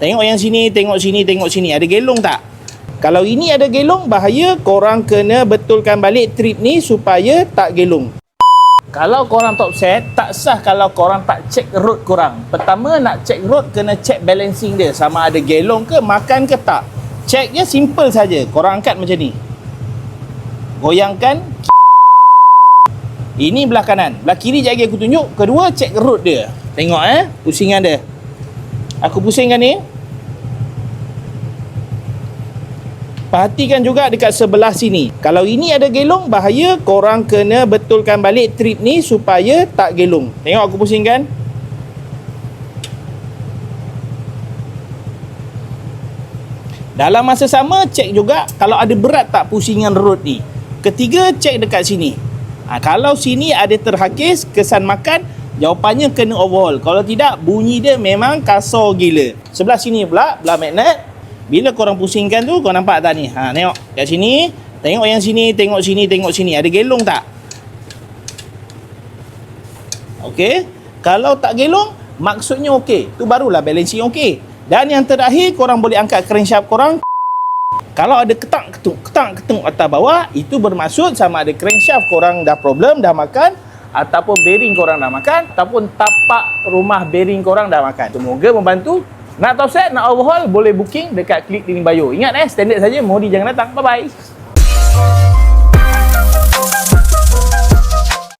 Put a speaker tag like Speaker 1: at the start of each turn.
Speaker 1: Tengok yang sini, tengok sini, tengok sini. Ada gelong tak? Kalau ini ada gelong, bahaya. Korang kena betulkan balik trip ni supaya tak gelong. Kalau korang top set, tak sah kalau korang tak check road korang. Pertama, nak check road, kena check balancing dia. Sama ada gelong ke, makan ke tak. Check je simple saja. Korang angkat macam ni. Goyangkan. Ini belah kanan. Belah kiri sekejap lagi aku tunjuk. Kedua, check road dia. Tengok pusingan dia. Aku pusingkan ni. Perhatikan juga dekat sebelah sini. Kalau ini ada gelong, bahaya. Korang kena betulkan balik trip ni supaya tak gelong. Tengok aku pusingkan. Dalam masa sama, cek juga kalau ada berat tak pusingan road ni. Ketiga, cek dekat sini. Kalau sini ada terhakis, kesan makan, jawapannya kena overhaul. Kalau tidak, bunyi dia memang kasar gila. Sebelah sini pula, belah magnet. Bila korang pusingkan tu, kau nampak tak ni? Tengok kat sini. Tengok yang sini, tengok sini, tengok sini. Ada gelong tak? Okey. Kalau tak gelong, maksudnya okey. Tu barulah balancing okey. Dan yang terakhir, korang boleh angkat crankshaft korang. Kalau ada ketang-ketung atas bawah, itu bermaksud sama ada crankshaft korang dah problem, dah makan, ataupun bearing korang dah makan, ataupun tapak rumah bearing korang dah makan. Semoga membantu. Nak top set, nak overhaul, boleh booking dekat klik link bio. Ingat standard saja, Modi jangan datang. Bye-bye.